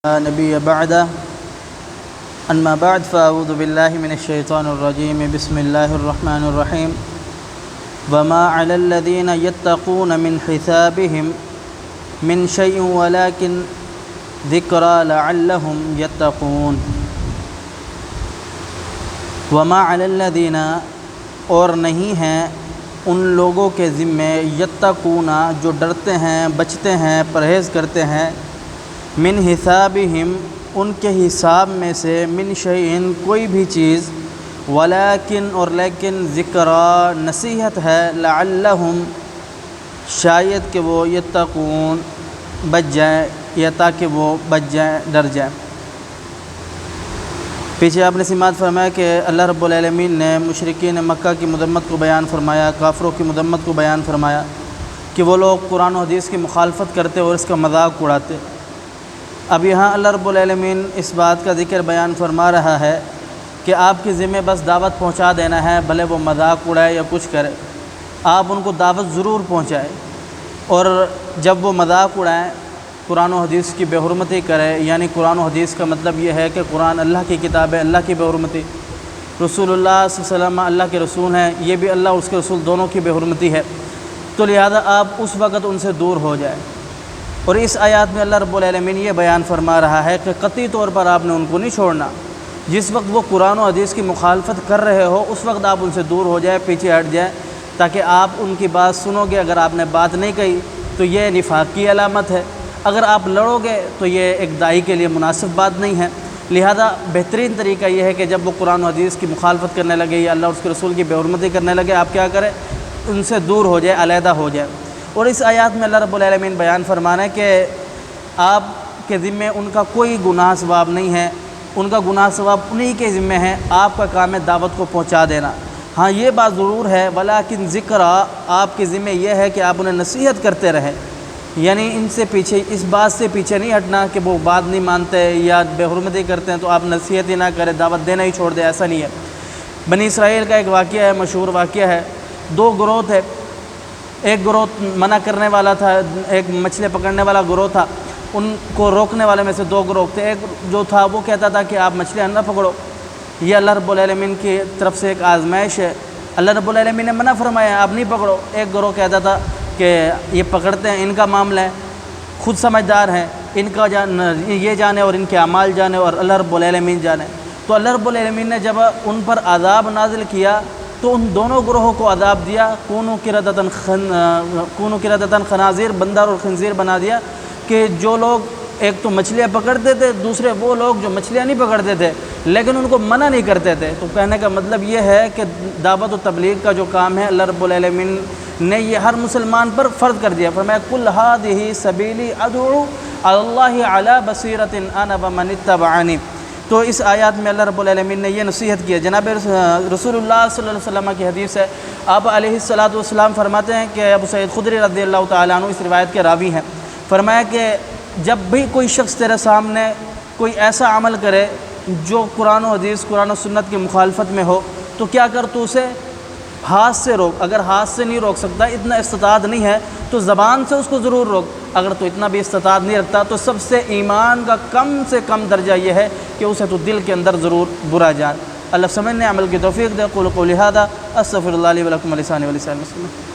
نبی بعد اما بعد فاعوذ باللہ من الشیطان الرجیم بسم اللہ الرحمن الرحیم وما علی الذین یتقون من حسابهم من شیء ولکن ذکری لعلہم یتقون۔ وما علی الذین، اور نہیں ہیں ان لوگوں کے ذمے، یتقون جو ڈرتے ہیں، بچتے ہیں، پرہیز کرتے ہیں، من حسابہم ان کے حساب میں سے، من شیء کوئی بھی چیز، ولیکن اور لیکن، ذکرا نصیحت ہے، لعلہم شاید کہ وہ یتقون بچ جائیں، یا تاکہ وہ بچ جائیں، ڈر جائیں۔ پیچھے آپ نے سماعت فرمایا کہ اللہ رب العالمین نے مشرکین مکہ کی مذمت کو بیان فرمایا، کافروں کی مذمت کو بیان فرمایا کہ وہ لوگ قرآن و حدیث کی مخالفت کرتے اور اس کا مذاق اڑاتے۔ اب یہاں اللہ رب العالمین اس بات کا ذکر بیان فرما رہا ہے کہ آپ کے ذمہ بس دعوت پہنچا دینا ہے، بھلے وہ مذاق اڑائے یا کچھ کرے، آپ ان کو دعوت ضرور پہنچائے، اور جب وہ مذاق اڑائیں، قرآن و حدیث کی بے حرمتی کرے، یعنی قرآن و حدیث کا مطلب یہ ہے کہ قرآن اللہ کی کتاب ہے، اللہ کی بے حرمتی، رسول اللہ صلی اللہ علیہ وسلم اللہ کے رسول ہیں، یہ بھی اللہ اور اس کے رسول دونوں کی بے حرمتی ہے، تو لہذا آپ اس وقت ان سے دور ہو جائیں۔ اور اس آیات میں اللہ رب العالمین یہ بیان فرما رہا ہے کہ قطعی طور پر آپ نے ان کو نہیں چھوڑنا، جس وقت وہ قرآن و حدیث کی مخالفت کر رہے ہو اس وقت آپ ان سے دور ہو جائیں، پیچھے ہٹ جائیں، تاکہ آپ ان کی بات سنو گے۔ اگر آپ نے بات نہیں کہی تو یہ نفاق کی علامت ہے، اگر آپ لڑو گے تو یہ ایک داعی کے لیے مناسب بات نہیں ہے۔ لہذا بہترین طریقہ یہ ہے کہ جب وہ قرآن و حدیث کی مخالفت کرنے لگے یا اللہ اور اس کے رسول کی بے حرمتی کرنے لگے، آپ کیا کریں؟ ان سے دور ہو جائے، علیحدہ ہو جائے۔ اور اس آیات میں اللہ رب العالمین بیان فرمانا ہے کہ آپ کے ذمے ان کا کوئی گناہ ثواب نہیں ہے، ان کا گناہ ثواب انہی کے ذمے ہے، آپ کا کام ہے دعوت کو پہنچا دینا۔ ہاں یہ بات ضرور ہے، ولیکن ذکرا آپ کے ذمے یہ ہے کہ آپ انہیں نصیحت کرتے رہیں، یعنی ان سے پیچھے، اس بات سے پیچھے نہیں ہٹنا کہ وہ بات نہیں مانتے یا بے حرمتی کرتے ہیں تو آپ نصیحت ہی نہ کریں، دعوت دینا ہی چھوڑ دیں، ایسا نہیں ہے۔ بنی اسرائیل کا ایک واقعہ ہے، مشہور واقعہ ہے، دو گروہ تھے، ایک گروہ منع کرنے والا تھا، ایک مچھلی پکڑنے والا گروہ تھا، ان کو روکنے والے میں سے دو گروہ تھے۔ ایک جو تھا وہ کہتا تھا کہ آپ مچھلیاں نہ پکڑو، یہ اللہ رب العالمین کی طرف سے ایک آزمائش ہے، اللہ رب العالمین نے منع فرمایا آپ نہیں پکڑو۔ ایک گروہ کہتا تھا کہ یہ پکڑتے ہیں، ان کا معاملہ ہے، خود سمجھدار ہیں، ان کا یہ جانے اور ان کے اعمال جانے اور اللہ رب العالمین جانے۔ تو اللہ رب العالمین نے جب ان پر عذاب نازل کیا تو ان دونوں گروہوں کو عذاب دیا، کونوا قردۃ خنازیر، بندر اور خنزیر بنا دیا، کہ جو لوگ ایک تو مچھلیاں پکڑتے تھے، دوسرے وہ لوگ جو مچھلیاں نہیں پکڑتے تھے لیکن ان کو منع نہیں کرتے تھے۔ تو کہنے کا مطلب یہ ہے کہ دعوت و تبلیغ کا جو کام ہے اللہ رب العالمین نے یہ ہر مسلمان پر فرض کر دیا، فرمایا کل ھذہ سبیلی ادعو علی اللہ علی بصیرۃ انا ومن اتبعنی۔ تو اس آیات میں اللہ رب العالمین نے یہ نصیحت کی ہے۔ جناب رسول اللہ صلی اللہ علیہ وسلم کی حدیث ہے، آپ علیہ الصلاۃ والسلام فرماتے ہیں کہ ابو سعید خدری رضی اللہ تعالیٰ عنہ اس روایت کے راوی ہیں، فرمایا کہ جب بھی کوئی شخص تیرے سامنے کوئی ایسا عمل کرے جو قرآن و حدیث، قرآن و سنت کی مخالفت میں ہو تو کیا کر، تو اسے ہاتھ سے روک، اگر ہاتھ سے نہیں روک سکتا، اتنا استطاعت نہیں ہے تو زبان سے اس کو ضرور روک، اگر تو اتنا بھی استطاعت نہیں رکھتا تو سب سے ایمان کا کم سے کم درجہ یہ ہے کہ اسے تو دل کے اندر ضرور برا جان۔ اللہ سمجھنے عمل کی توفیق دے۔ قولوا قولی ھذا استغفر اللہ لی ولکم ولسائر المسلمین۔